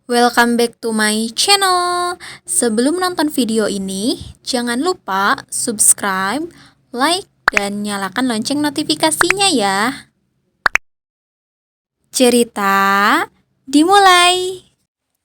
Welcome back to my channel. Sebelum nonton video ini, jangan lupa subscribe, like, dan nyalakan lonceng notifikasinya ya. Cerita dimulai.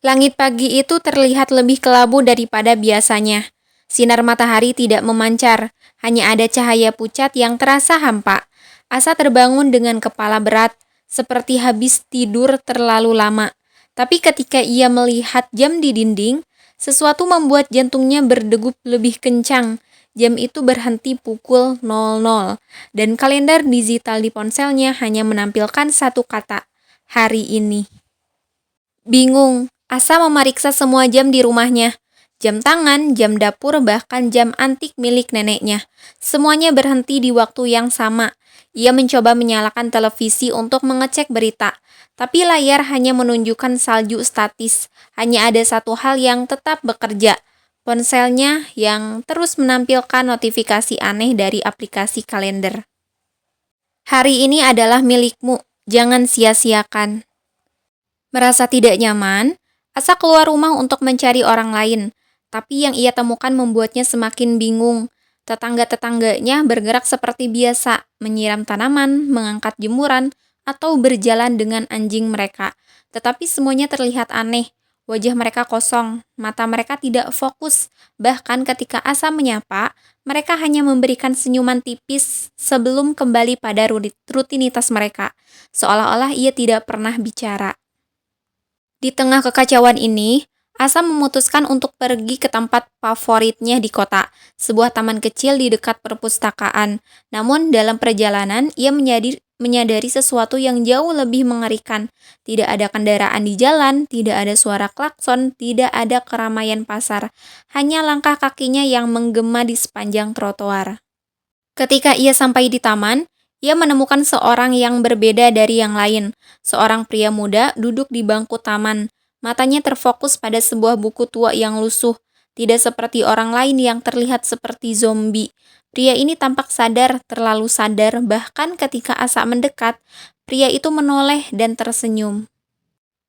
Langit pagi itu terlihat lebih kelabu daripada biasanya. Sinar matahari tidak memancar, hanya ada cahaya pucat yang terasa hampa. Asa terbangun dengan kepala berat, seperti habis tidur terlalu lama. Tapi ketika ia melihat jam di dinding, sesuatu membuat jantungnya berdegup lebih kencang. Jam itu berhenti pukul 00, dan kalender digital di ponselnya hanya menampilkan satu kata, hari ini. Bingung, Asa memeriksa semua jam di rumahnya. Jam tangan, jam dapur, bahkan jam antik milik neneknya. Semuanya berhenti di waktu yang sama. Ia mencoba menyalakan televisi untuk mengecek berita, tapi layar hanya menunjukkan salju statis. Hanya ada satu hal yang tetap bekerja, ponselnya yang terus menampilkan notifikasi aneh dari aplikasi kalender. Hari ini adalah milikmu, jangan sia-siakan. Merasa tidak nyaman, Asa keluar rumah untuk mencari orang lain, tapi yang ia temukan membuatnya semakin bingung. Tetangga-tetangganya bergerak seperti biasa, menyiram tanaman, mengangkat jemuran, atau berjalan dengan anjing mereka. Tetapi semuanya terlihat aneh. Wajah mereka kosong, mata mereka tidak fokus. Bahkan ketika Asa menyapa, mereka hanya memberikan senyuman tipis sebelum kembali pada rutinitas mereka, seolah-olah ia tidak pernah bicara. Di tengah kekacauan ini, Asa memutuskan untuk pergi ke tempat favoritnya di kota, sebuah taman kecil di dekat perpustakaan. Namun dalam perjalanan, ia menyadari sesuatu yang jauh lebih mengerikan. Tidak ada kendaraan di jalan, tidak ada suara klakson, tidak ada keramaian pasar. Hanya langkah kakinya yang menggema di sepanjang trotoar. Ketika ia sampai di taman, ia menemukan seorang yang berbeda dari yang lain. Seorang pria muda duduk di bangku taman. Matanya terfokus pada sebuah buku tua yang lusuh. Tidak seperti orang lain yang terlihat seperti zombie. Pria ini tampak sadar, terlalu sadar, bahkan ketika Asa mendekat, pria itu menoleh dan tersenyum.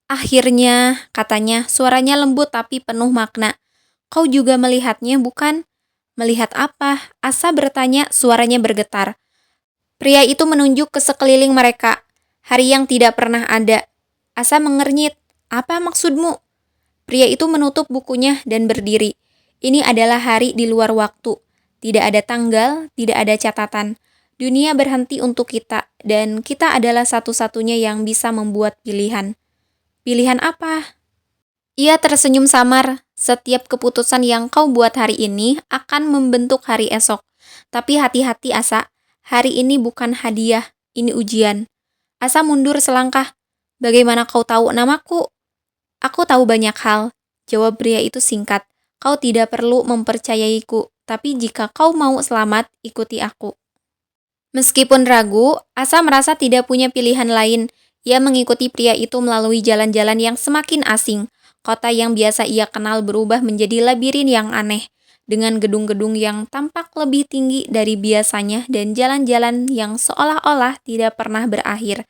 Akhirnya, katanya, suaranya lembut tapi penuh makna. Kau juga melihatnya, bukan? Melihat apa? Asa bertanya, suaranya bergetar. Pria itu menunjuk ke sekeliling mereka. Hari yang tidak pernah ada. Asa mengernyit. Apa maksudmu? Pria itu menutup bukunya dan berdiri. Ini adalah hari di luar waktu. Tidak ada tanggal, tidak ada catatan. Dunia berhenti untuk kita, dan kita adalah satu-satunya yang bisa membuat pilihan. Pilihan apa? Ia tersenyum samar. Setiap keputusan yang kau buat hari ini akan membentuk hari esok. Tapi hati-hati, Asa. Hari ini bukan hadiah, ini ujian. Asa mundur selangkah. Bagaimana kau tahu namaku? Aku tahu banyak hal, jawab pria itu singkat. Kau tidak perlu mempercayaiku, tapi jika kau mau selamat, ikuti aku. Meskipun ragu, Asa merasa tidak punya pilihan lain. Ia mengikuti pria itu melalui jalan-jalan yang semakin asing. Kota yang biasa ia kenal berubah menjadi labirin yang aneh, dengan gedung-gedung yang tampak lebih tinggi dari biasanya dan jalan-jalan yang seolah-olah tidak pernah berakhir.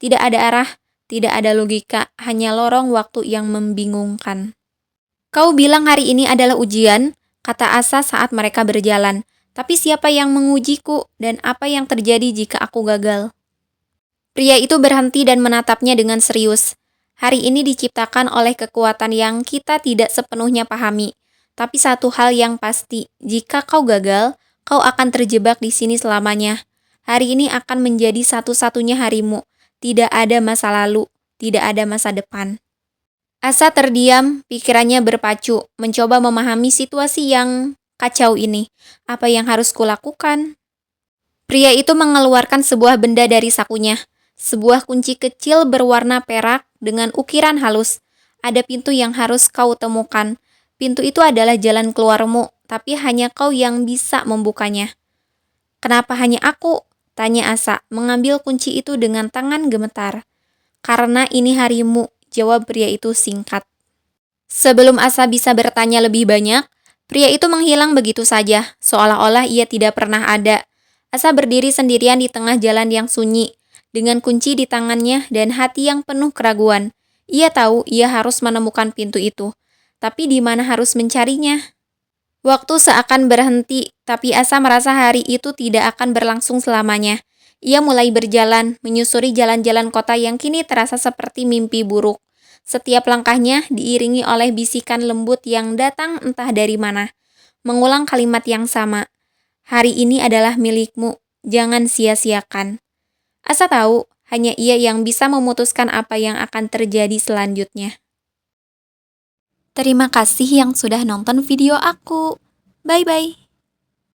Tidak ada arah, tidak ada logika, hanya lorong waktu yang membingungkan. Kau bilang hari ini adalah ujian, kata Asa saat mereka berjalan. Tapi siapa yang mengujiku dan apa yang terjadi jika aku gagal? Pria itu berhenti dan menatapnya dengan serius. Hari ini diciptakan oleh kekuatan yang kita tidak sepenuhnya pahami. Tapi satu hal yang pasti, jika kau gagal, kau akan terjebak di sini selamanya. Hari ini akan menjadi satu-satunya harimu. Tidak ada masa lalu, tidak ada masa depan. Asa terdiam, pikirannya berpacu, mencoba memahami situasi yang kacau ini. Apa yang harus kulakukan? Pria itu mengeluarkan sebuah benda dari sakunya. Sebuah kunci kecil berwarna perak dengan ukiran halus. Ada pintu yang harus kau temukan. Pintu itu adalah jalan keluarmu, tapi hanya kau yang bisa membukanya. Kenapa hanya aku? Tanya Asa, mengambil kunci itu dengan tangan gemetar. Karena ini harimu, jawab pria itu singkat. Sebelum Asa bisa bertanya lebih banyak, pria itu menghilang begitu saja, seolah-olah ia tidak pernah ada. Asa berdiri sendirian di tengah jalan yang sunyi, dengan kunci di tangannya dan hati yang penuh keraguan. Ia tahu ia harus menemukan pintu itu, tapi di mana harus mencarinya? Waktu seakan berhenti, tapi Asa merasa hari itu tidak akan berlangsung selamanya. Ia mulai berjalan, menyusuri jalan-jalan kota yang kini terasa seperti mimpi buruk. Setiap langkahnya diiringi oleh bisikan lembut yang datang entah dari mana. Mengulang kalimat yang sama, "Hari ini adalah milikmu, jangan sia-siakan." Asa tahu, hanya ia yang bisa memutuskan apa yang akan terjadi selanjutnya. Terima kasih yang sudah nonton video aku. Bye-bye.